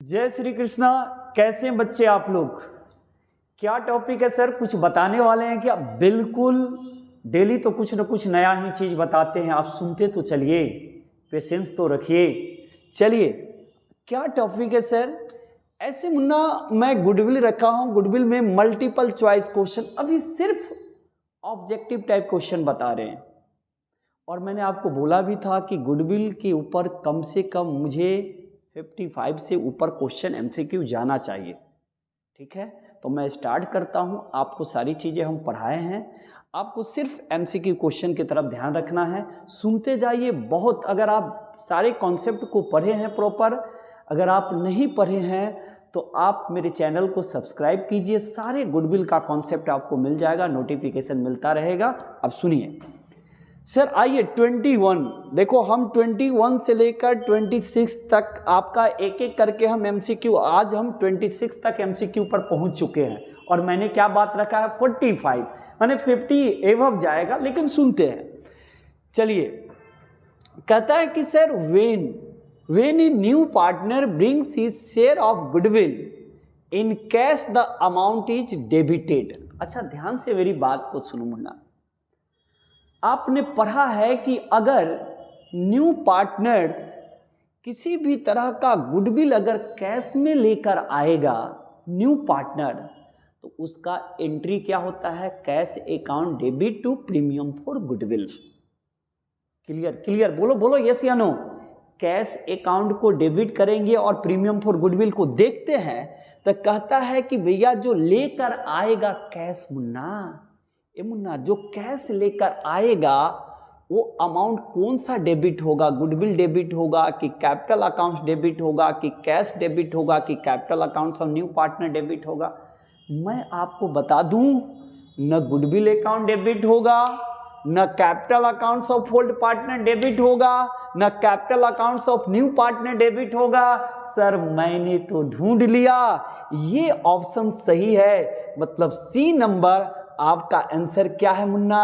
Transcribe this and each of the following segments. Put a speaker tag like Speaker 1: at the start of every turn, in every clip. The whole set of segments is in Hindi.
Speaker 1: जय श्री कृष्णा। कैसे हैं बच्चे आप लोग? क्या टॉपिक है सर? कुछ बताने वाले हैं क्या? बिल्कुल, डेली तो कुछ न कुछ नया ही चीज़ बताते हैं, आप सुनते तो चलिए, पेशेंस तो रखिए। चलिए, क्या टॉपिक है सर? ऐसे मुन्ना, मैं गुडविल रखा हूँ, गुडविल में मल्टीपल चॉइस क्वेश्चन, अभी सिर्फ ऑब्जेक्टिव टाइप क्वेश्चन बता रहे हैं। और मैंने आपको बोला भी था कि गुडविल के ऊपर कम से कम मुझे 55 से ऊपर क्वेश्चन एमसीक्यू जाना चाहिए। ठीक है, तो मैं स्टार्ट करता हूं। आपको सारी चीज़ें हम पढ़ाए हैं, आपको सिर्फ एमसीक्यू क्वेश्चन की तरफ ध्यान रखना है, सुनते जाइए। बहुत, अगर आप सारे कॉन्सेप्ट को पढ़े हैं प्रॉपर, अगर आप नहीं पढ़े हैं तो आप मेरे चैनल को सब्सक्राइब कीजिए, सारे गुडविल का कॉन्सेप्ट आपको मिल जाएगा, नोटिफिकेशन मिलता रहेगा। अब सुनिए सर, आइए 21, देखो हम 21 से लेकर 26 तक आपका एक एक करके हम एमसीक्यू, आज हम 26 तक एमसीक्यू पर पहुंच चुके हैं। और मैंने क्या बात रखा है, 45 माने 50 एवब जाएगा, लेकिन सुनते हैं। चलिए, कहता है कि sir when a new partner brings his share of goodwill in cash the amount is debited. अच्छा, ध्यान से मेरी बात को सुनो मुन्ना। आपने पढ़ा है कि अगर न्यू पार्टनर्स किसी भी तरह का गुडविल अगर कैश में लेकर आएगा न्यू पार्टनर, तो उसका एंट्री क्या होता है, cash account debit to premium for goodwill. Clear बोलो बोलो, यस या नो? कैश अकाउंट को डेबिट करेंगे और प्रीमियम फॉर गुडविल को देखते हैं, तो कहता है कि भैया जो लेकर आएगा कैश, मुन्ना जो कैश लेकर आएगा वो अमाउंट कौन सा डेबिट होगा, गुडविल डेबिट होगा कि कैपिटल अकाउंट्स डेबिट होगा कि कैश डेबिट होगा कि capital accounts of new partner debit होगा? मैं आपको बता दूं, न गुडविल अकाउंट डेबिट होगा, न capital accounts of old partner debit होगा, न capital accounts of new partner debit होगा। सर मैंने तो ढूंढ लिया, ये ऑप्शन सही है, मतलब सी नंबर आपका आंसर क्या है मुन्ना?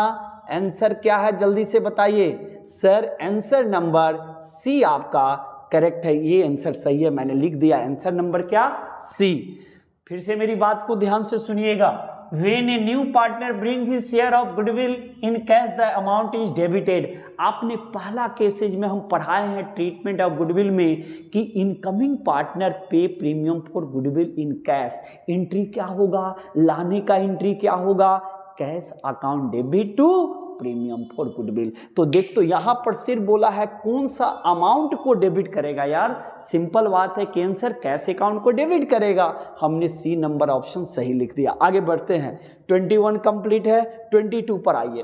Speaker 1: आंसर क्या है, जल्दी से बताइए सर। आंसर नंबर सी आपका करेक्ट है, ये आंसर सही है, मैंने लिख दिया आंसर नंबर क्या, सी। फिर से मेरी बात को ध्यान से सुनिएगा। When a new partner bring his share of goodwill in cash, the amount is debited। आपने पहला केसेज में हम पढ़ाए हैं ट्रीटमेंट ऑफ गुडविल में कि incoming partner pay premium for goodwill in cash, entry क्या होगा, लाने का एंट्री क्या होगा, cash account debit to premium for goodwill. तो देख, तो यहां पर सिर्फ बोला है कौन सा अमाउंट को डेबिट करेगा। यार सिंपल बात है कि आंसर कैश अकाउंट को डेबिट करेगा, हमने सी नंबर ऑप्शन सही लिख दिया। आगे बढ़ते हैं, 21 कंप्लीट है, 22 पर आइए।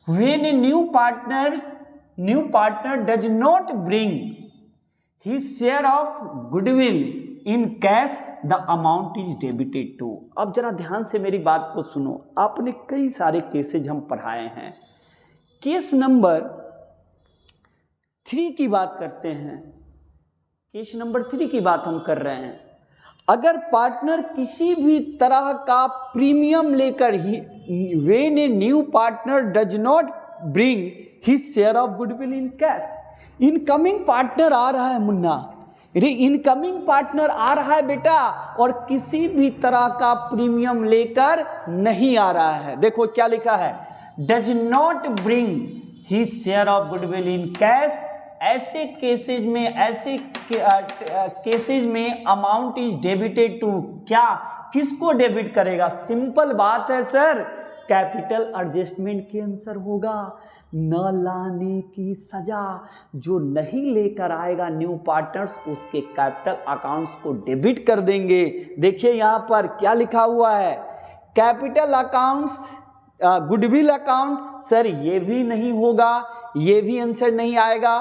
Speaker 1: When a new partner does not bring his share of goodwill in cash, the amount is debited to. अब जरा ध्यान से मेरी बात को सुनो, आपने कई सारे केसेज हम पढ़ाए हैं। केस नंबर 3 की बात करते हैं, केस नंबर 3 की बात हम कर रहे हैं। अगर पार्टनर किसी भी तरह का प्रीमियम लेकर ही, when a new partner does not bring his share of goodwill in cash, incoming partner आ रहा है मुन्ना, रे इनकमिंग पार्टनर आ रहा है बेटा, और किसी भी तरह का प्रीमियम लेकर नहीं आ रहा है। देखो क्या लिखा है, does not bring his share of goodwill in cash. ऐसे केसेज में अमाउंट इज डेबिटेड टू, क्या किसको डेबिट करेगा? सिंपल बात है सर, कैपिटल एडजस्टमेंट के आंसर होगा। न लाने की सजा, जो नहीं लेकर आएगा न्यू पार्टनर्स, उसके कैपिटल अकाउंट्स को डेबिट कर देंगे। देखिए यहां पर क्या लिखा हुआ है, capital accounts goodwill account, sir ये भी नहीं होगा, ये भी आंसर नहीं आएगा।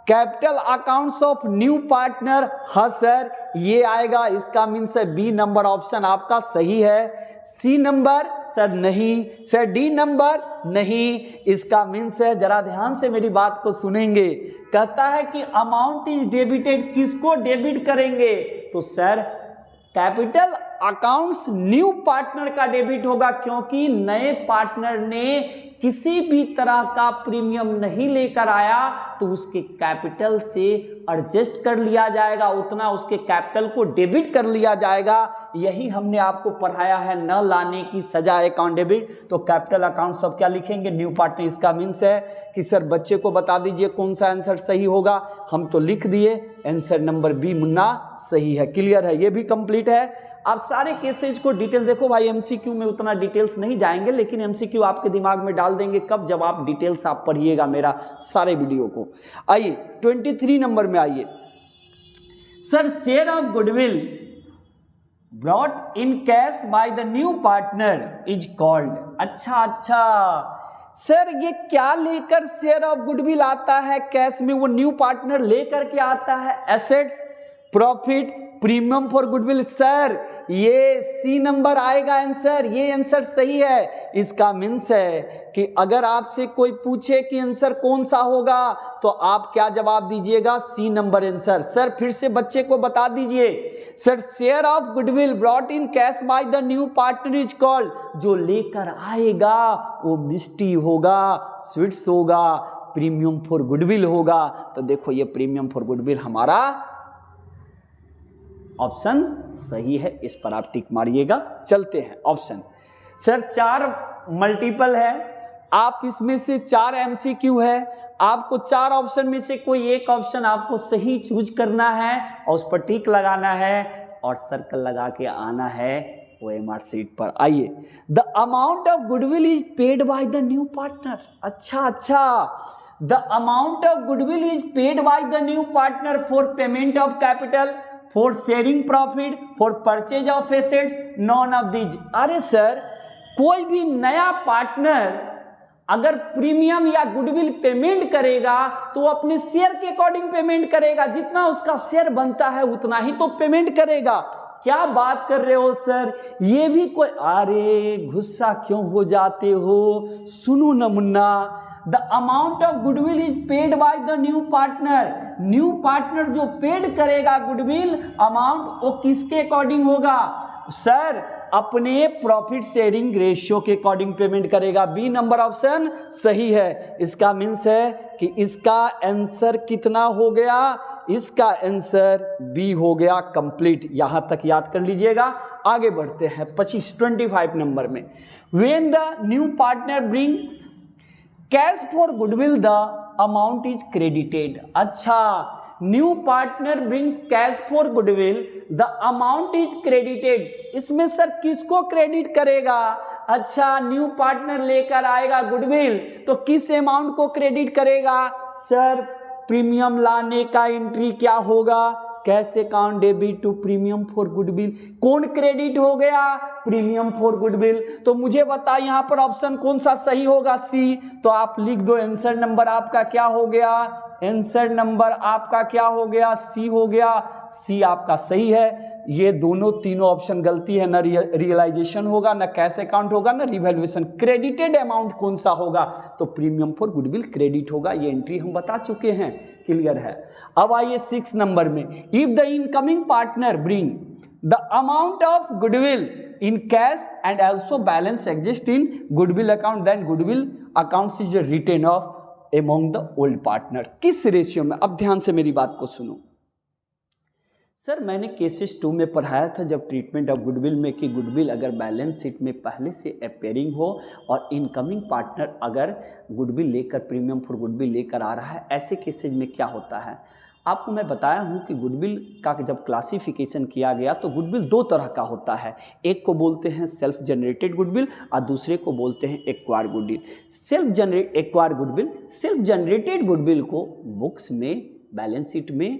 Speaker 1: Capital accounts of new partner, हाँ सर ये आएगा, इसका मीन्स है बी नंबर ऑप्शन आपका सही है। सी नंबर सर नहीं, सर डी नंबर नहीं, इसका मीन्स है, जरा ध्यान से मेरी बात को सुनेंगे, कहता है कि अमाउंट इज डेबिटेड, किसको डेबिट करेंगे? तो sir capital accounts new partner का डेबिट होगा, क्योंकि नए पार्टनर ने किसी भी तरह का प्रीमियम नहीं लेकर आया तो उसके कैपिटल से एडजस्ट कर लिया जाएगा, उतना उसके कैपिटल को डेबिट कर लिया जाएगा। यही हमने आपको पढ़ाया है, न लाने की सजा अकाउंट डेबिट। तो कैपिटल अकाउंट सब क्या लिखेंगे, न्यू पार्टनर। इसका मीन्स है कि सर बच्चे को बता दीजिए कौन सा आंसर सही होगा। हम तो लिख दिए, आंसर नंबर बी मुन्ना सही है। क्लियर है, ये भी कंप्लीट है। आप सारे केसेज को डिटेल देखो भाई, एमसीक्यू में उतना डिटेल्स नहीं जाएंगे, लेकिन एमसीक्यू आपके दिमाग में डाल देंगे कब, जब आप डिटेल्स आप पढ़िएगा मेरा सारे वीडियो को। आइए 23 नंबर में आइए। Sir share of goodwill brought in cash by the new partner is called. अच्छा सर, ये क्या लेकर शेयर ऑफ गुडविल आता है कैश में, वो न्यू पार्टनर लेकर के आता है, assets, profit, premium for goodwill. Sir ये सी नंबर आएगा आंसर, ये आंसर सही है। इसका मीन्स है कि अगर आपसे कोई पूछे कि आंसर कौन सा होगा तो आप क्या जवाब दीजिएगा, सी नंबर आंसर। सर फिर से बच्चे को बता दीजिए। Sir share of goodwill brought in cash by the new partner is called, जो लेकर आएगा वो मिष्टी होगा, स्वीट्स होगा, प्रीमियम फॉर गुडविल होगा। तो देखो ये प्रीमियम फॉर गुडविल हमारा ऑप्शन सही है, इस पर आप टिक मारिएगा। चलते हैं ऑप्शन। सर 4 मल्टीपल है, आप इसमें से 4 एमसीक्यू है, आपको 4 ऑप्शन में से कोई एक ऑप्शन आपको सही चूज करना है और उस पर टिक लगाना है और सर्कल लगा के आना है OMR सीट पर। आइए, the amount of goodwill is paid by the new partner. अच्छा, the amount of goodwill is paid by the new partner for payment of capital, for sharing profit, for purchase of assets, none of these. अरे सर, कोई भी नया पार्टनर अगर प्रीमियम या गुडविल पेमेंट करेगा तो वो अपने शेयर के अकॉर्डिंग पेमेंट करेगा, जितना उसका शेयर बनता है उतना ही तो पेमेंट करेगा। क्या बात कर रहे हो सर, ये भी कोई, अरे गुस्सा क्यों हो जाते हो, सुनो न Munna. The amount of goodwill is paid by the new partner. New partner जो पेड करेगा गुडविल अमाउंट, वो किसके अकॉर्डिंग होगा सर, अपने प्रॉफिट शेयरिंग रेशियो के अकॉर्डिंग पेमेंट करेगा। बी नंबर ऑप्शन सही है। इसका मीन्स है कि इसका आंसर कितना हो गया, इसका आंसर बी हो गया कंप्लीट। यहां तक याद कर लीजिएगा। आगे बढ़ते हैं 25 नंबर में। When the new partner brings cash for goodwill the amount is credited. अच्छा, new partner brings cash for goodwill the amount is credited. इसमें सर किसको क्रेडिट करेगा? अच्छा, न्यू पार्टनर लेकर आएगा गुडविल तो किस अमाउंट को क्रेडिट करेगा सर? प्रीमियम लाने का एंट्री क्या होगा, cash account debit to premium for goodwill. कौन क्रेडिट हो गया? Premium for goodwill. तो मुझे बता यहां पर ऑप्शन कौन सा सही होगा? सी। तो आप लिख दो, आंसर नंबर आपका क्या हो गया? आंसर नंबर आपका क्या हो गया? सी हो गया। सी आपका सही है। ये दोनों तीनों ऑप्शन गलती है, ना रियलाइजेशन होगा, ना कैश अकाउंट होगा, ना रिवैल्यूएशन। क्रेडिटेड अमाउंट कौन सा होगा? तो प्रीमियम फॉर गुडविल क्रेडिट होगा। ये एंट्री हम बता चुके हैं, क्लियर है। अब आइए 6 नंबर में। If the incoming partner bring the amount of goodwill in cash and also balance exist in goodwill account, then goodwill account is written off among the old partner. किस रेशियो में? अब ध्यान से मेरी बात को सुनो सर। मैंने केसेस 2 में पढ़ाया था जब ट्रीटमेंट ऑफ गुडविल में कि गुडविल अगर बैलेंस शीट में पहले से अपेयरिंग हो और इनकमिंग पार्टनर अगर गुडविल लेकर प्रीमियम फॉर गुडविल लेकर आ रहा है, ऐसे केसेज में क्या होता है आपको मैं बताया हूं कि गुडविल का जब क्लासिफिकेशन किया गया तो गुडविल 2 तरह का होता है। एक को बोलते हैं सेल्फ जनरेटेड गुडविल और दूसरे को बोलते हैं acquire goodwill. Acquire goodwill, self generated goodwill को बुक्स में बैलेंस शीट में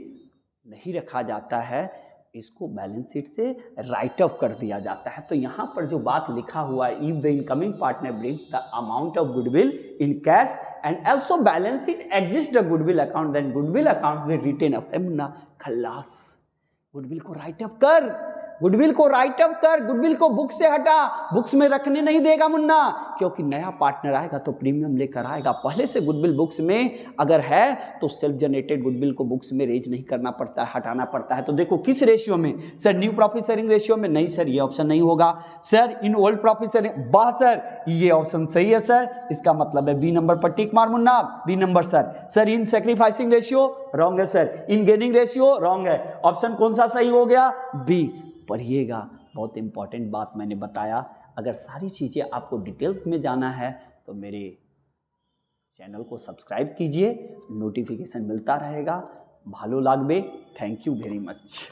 Speaker 1: नहीं रखा जाता है, इसको बैलेंस शीट से राइट ऑफ कर दिया जाता है। तो यहाँ पर जो बात लिखा हुआ है, if the incoming partner brings the amount of goodwill in cash and also balance sheet exist the goodwill account, then goodwill account will written off. Munna खल्लास, गुडविल को राइट ऑफ कर,
Speaker 2: गुडविल को राइट अप कर, गुडविल को बुक से हटा, बुक्स में रखने नहीं देगा मुन्ना, क्योंकि नया पार्टनर आएगा तो प्रीमियम लेकर आएगा। पहले से गुडविल बुक्स में अगर है तो सेल्फ जनरेटेड गुडविल को बुक्स में रेज नहीं करना पड़ता है, हटाना पड़ता है। तो देखो किस रेशियो में sir, new profit sharing ratio में? नहीं सर, ये ऑप्शन नहीं होगा। Sir in old profit sharing, वाह सर ये ऑप्शन सही है सर, इसका मतलब है बी नंबर पर टिक मार Munna, B number sir. Sir in sacrificing ratio wrong है sir, in gaining ratio wrong है। ऑप्शन कौन सा सही हो गया? बी। पढ़िएगा, बहुत इंपॉर्टेंट बात मैंने बताया। अगर सारी चीज़ें आपको डिटेल्स में जाना है तो मेरे चैनल को सब्सक्राइब कीजिए, नोटिफिकेशन मिलता रहेगा। भालो लागबे, थैंक यू वेरी मच।